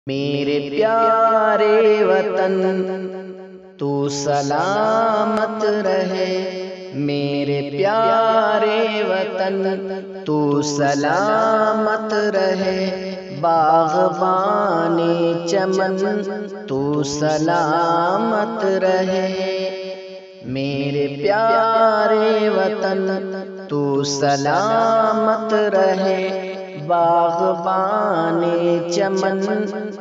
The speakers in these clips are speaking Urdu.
میرے پیارے وطن تو سلامت رہے، میرے پیارے وطن تو سلامت رہے، باغبان چمن تو سلامت رہے، میرے پیارے وطن تو سلامت رہے، باغبان چمن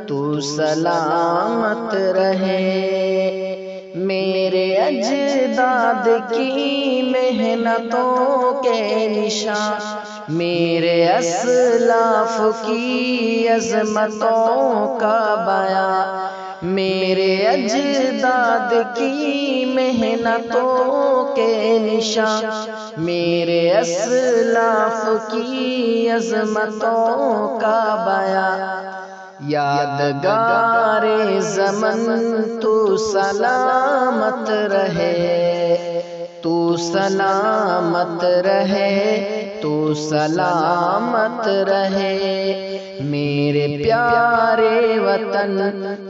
تو سلامت رہے، میرے اجداد کی محنتوں کے نشان، میرے اسلاف کی عظمتوں کا بیان، میرے اجداد کی محنتوں کے نشان، میرے اسلاف کی عظمتوں کا بیان، یادگار زمن تو سلامت رہے، تو سلامت رہے، تو سلامت رہے، میرے پیارے وطن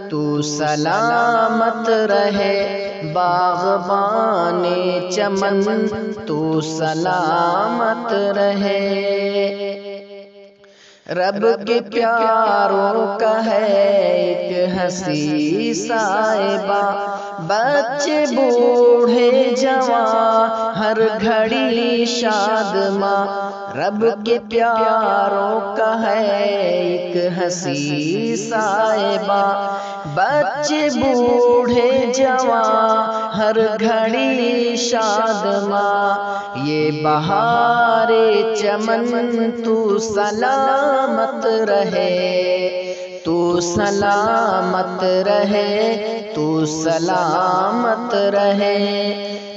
تو سلامت رہے، باغبان چمن تو سلامت رہے، رب کے پیاروں کا ہے ایک ہنسی صاحبہ، بچے بوڑھے جوان ہر گھڑی شاد ماں، رب کے پیاروں کا ہے ایک ہنسی صاحبہ، بچے بوڑھے جوان ہر گھڑی شاد ماں، یہ بہار چمن تو سلامت رہے، تو سلامت رہے، تو سلامت رہے،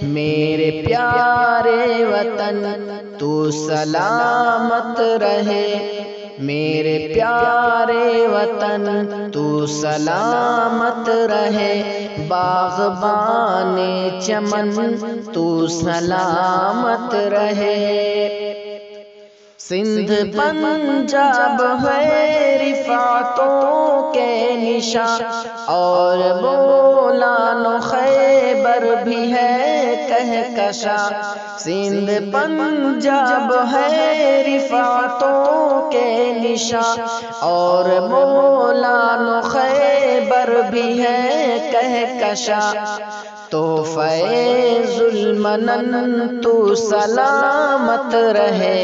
میرے پیارے وطن تو سلامت رہے، میرے پیارے وطن تو سلامت رہے، باغبان چمن تو سلامت رہے، سندھ پنجاب ہے رفعتوں کے نشان، اور بولان و خیبر بھی ہے کہکشاں، سندھ پنجاب ہے رفعتوں کے نشان، اور بولان و خیبر بھی ہے کہکشاں، تحفہ ذوالمنن تو سلامت رہے،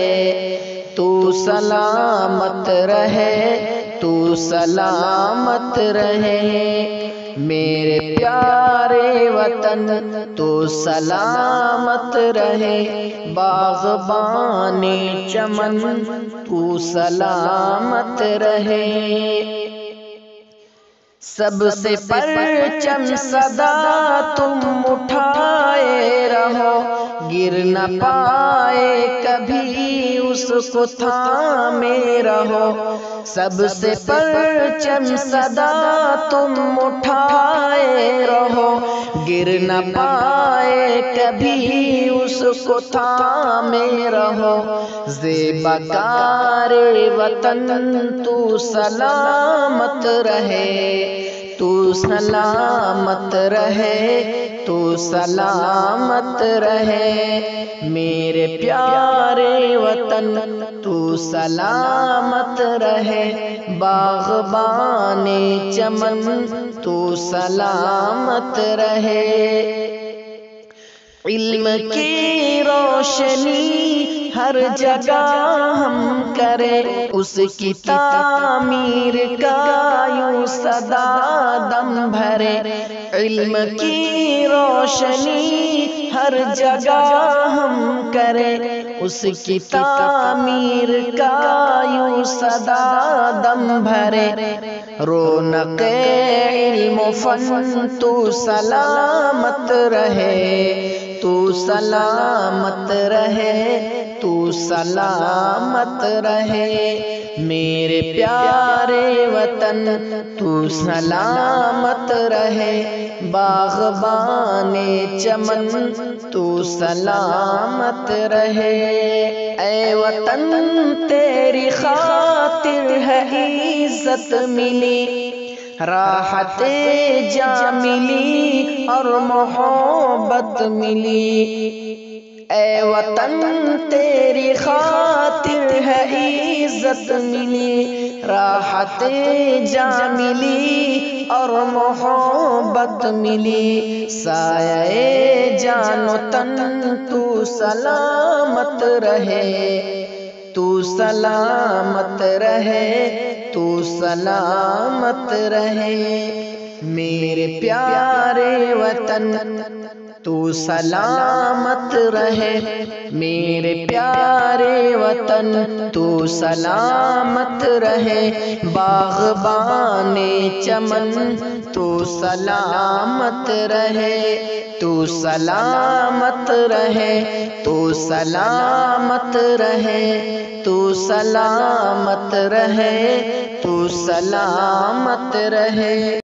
تو سلامت رہے، تو سلامت رہے، میرے پیارے وطن تو سلامت رہے، باغبان چمن تو سلامت رہے، سب سے پرچم صدا تم اٹھائے رہو، گر نہ پائے کبھی اس کو تھامے رہو، سب سے پرچم صدا تم اٹھائے رہو، گر نہ پائے کبھی اس کو تھامے رہو، زیبا کار وطن تو سلامت رہے، تو سلامت رہے، تو سلامت رہے، میرے پیارے وطن تو سلامت رہے، باغبان چمن تو سلامت رہے، علم کی روشنی ہر جگہ ہم کریں، اس کی تعمیر کا یوں صدا دم بھرے، علم کی روشنی ہر جگہ ہم کریں، اس کی تعمیر کا یوں صدا دم بھرے، رونق علم و فن تو سلامت رہے، تو سلامت رہے، تو سلامت رہے، میرے پیارے وطن تو سلامت رہے، باغبان چمن تو سلامت رہے، اے وطن تیری خاطر ہے عزت ملی، راحت جاں ملی اور محبت ملی، اے وطن تیری خاطر ہے عزت ملی، راحت جاں ملی اور محبت ملی، سایہ جان و تن تو سلامت رہے، تو سلامت رہے، تو سلامت رہے، میرے پیارے وطن تو سلامت رہے، میرے پیارے وطن تو سلامت رہے، باغبان چمن تو سلامت رہے، تو سلامت رہے، تو سلامت رہے، تو سلامت رہے، تو سلامت رہے۔